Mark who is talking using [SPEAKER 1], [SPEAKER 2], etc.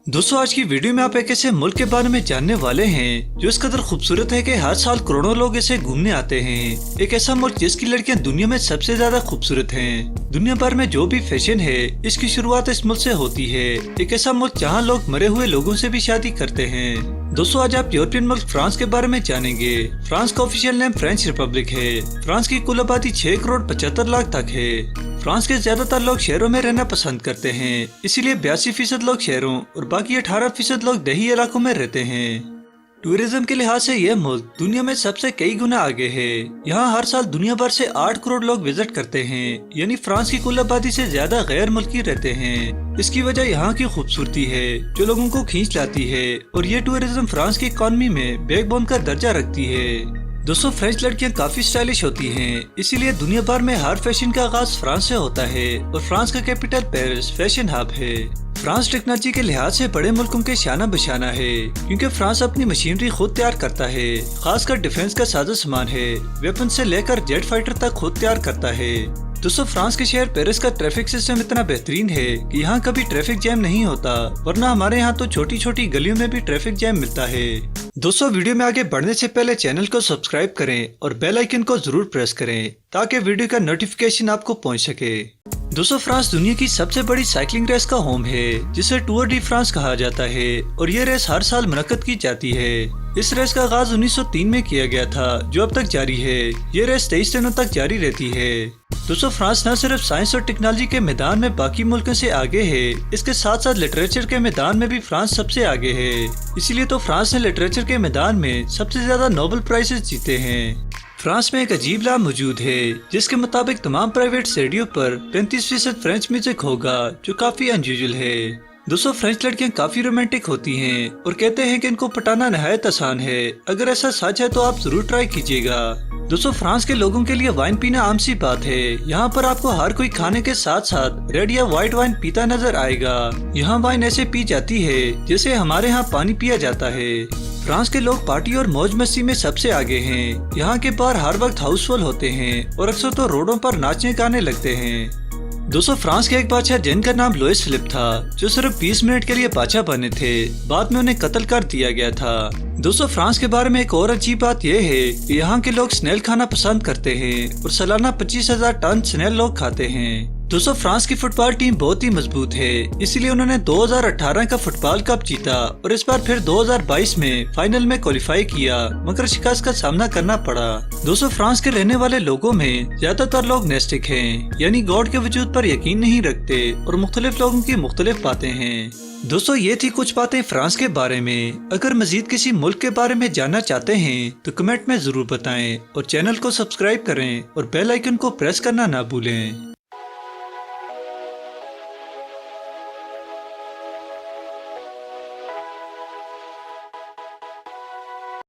[SPEAKER 1] दोस्तों आज की वीडियो में आप एक ऐसे मुल्क के बारे में जानने वाले हैं जो इस कदर खूबसूरत है कि हर साल करोड़ों लोग इसे घूमने आते हैं। एक ऐसा मुल्क जिसकी लड़कियां दुनिया में सबसे ज्यादा खूबसूरत हैं। दुनिया भर में जो भी फैशन है इसकी शुरुआत इस मुल्क से होती है। एक ऐसा मुल्क जहां लोग मरे हुए लोगों से भी शादी करते हैं। दोस्तों आज आप यूरोपियन मुल्क फ्रांस के बारे में जानेंगे। फ्रांस का ऑफिशियल नेम फ्रेंच रिपब्लिक है। फ्रांस की कुल आबादी 6 करोड़ 75 लाख तक है। फ्रांस के ज्यादातर लोग शहरों में रहना पसंद करते हैं, इसीलिए 82% लोग शहरों और बाकी 18% लोग देही इलाकों में रहते हैं। टूरिज्म के लिहाज से यह मुल्क दुनिया में सबसे कई गुना आगे है। यहाँ हर साल दुनिया भर से 8 करोड़ लोग विजिट करते हैं, यानी फ्रांस की कुल आबादी से ज्यादा गैर मुल्की रहते हैं। इसकी वजह यहाँ की खूबसूरती है जो लोगों को खींच लाती है और ये टूरिज्म फ्रांस की इकॉनमी में बैकबोन का दर्जा रखती है। दोस्तों फ्रेंच लड़कियां काफी स्टाइलिश होती हैं, इसीलिए दुनिया भर में हर फैशन का आगाज फ्रांस से होता है और फ्रांस का कैपिटल पेरिस फैशन हब है। फ्रांस टेक्नोलॉजी के लिहाज से बड़े मुल्कों के शाना बशाना है, क्योंकि फ्रांस अपनी मशीनरी खुद तैयार करता है, खासकर डिफेंस का साजो सामान है, वेपन से लेकर जेट फाइटर तक खुद तैयार करता है। दोस्तों फ्रांस के शहर पेरिस का ट्रैफिक सिस्टम इतना बेहतरीन है कि यहाँ कभी ट्रैफिक जैम नहीं होता, वरना हमारे यहाँ तो छोटी छोटी गलियों में भी ट्रैफिक जैम मिलता है। दोस्तों वीडियो में आगे बढ़ने से पहले चैनल को सब्सक्राइब करें और बेल आइकन को जरूर प्रेस करें ताकि वीडियो का नोटिफिकेशन आपको पहुंच सके। दोस्तों फ्रांस दुनिया की सबसे बड़ी साइकिलिंग रेस का होम है, जिसे टूर डी फ्रांस कहा जाता है और ये रेस हर साल मुनक्कद की जाती है। इस रेस का आगाज 1903 में किया गया था, जो अब तक जारी है। ये रेस 23 दिनों तक जारी रहती है। दोस्तों फ्रांस न सिर्फ साइंस और टेक्नोलॉजी के मैदान में बाकी मुल्कों से आगे है, इसके साथ साथ लिटरेचर के मैदान में भी फ्रांस सबसे आगे है। इसीलिए तो फ्रांस ने लिटरेचर के मैदान में सबसे ज्यादा नोबेल प्राइजेस जीते हैं। फ्रांस में एक अजीब लॉ मौजूद है, जिसके मुताबिक तमाम प्राइवेट रेडियो पर 33% फ्रेंच म्यूजिक होगा, जो काफी अनयूजुअल है। दोस्तों फ्रेंच लड़कियां काफी रोमांटिक होती हैं और कहते हैं कि इनको पटाना नहायत आसान है। अगर ऐसा सच है तो आप जरूर ट्राई कीजिएगा। दोस्तों फ्रांस के लोगों के लिए वाइन पीना आम सी बात है। यहाँ पर आपको हर कोई खाने के साथ साथ रेड या व्हाइट वाइन पीता नजर आएगा। यहाँ वाइन ऐसे पी जाती है जैसे हमारे यहाँ पानी पिया जाता है। फ्रांस के लोग पार्टी और मौज मस्ती में सबसे आगे हैं। यहाँ के बार हर वक्त हाउसफुल होते हैं और अक्सर तो रोडों पर नाचने गाने लगते हैं। दोस्तों फ्रांस के एक बादशाह जिनका नाम लुइस फिलिप था, जो सिर्फ 20 मिनट के लिए बादशाह बने थे, बाद में उन्हें कत्ल कर दिया गया था। दोस्तों फ्रांस के बारे में एक और अजीब बात यह है कि यहाँ के लोग स्नेल खाना पसंद करते हैं और सालाना 25,000 टन स्नेल लोग खाते हैं। दोस्तों फ्रांस की फुटबॉल टीम बहुत ही मजबूत है, इसीलिए उन्होंने 2018 का फुटबॉल कप जीता और इस बार फिर 2022 में फाइनल में क्वालिफाई किया, मगर शिकस्त का सामना करना पड़ा। दोस्तों फ्रांस के रहने वाले लोगों में ज्यादातर लोग नेस्टिक हैं, यानी गॉड के वजूद पर यकीन नहीं रखते और मुख्तलिफ लोगों की मुख्तलिफ बातें हैं। दोस्तों ये थी कुछ बातें फ्रांस के बारे में। अगर मजीद किसी मुल्क के बारे में जानना चाहते हैं तो कमेंट में जरूर बताएं और चैनल को सब्सक्राइब करें और बेल आइकन को प्रेस करना ना भूलें।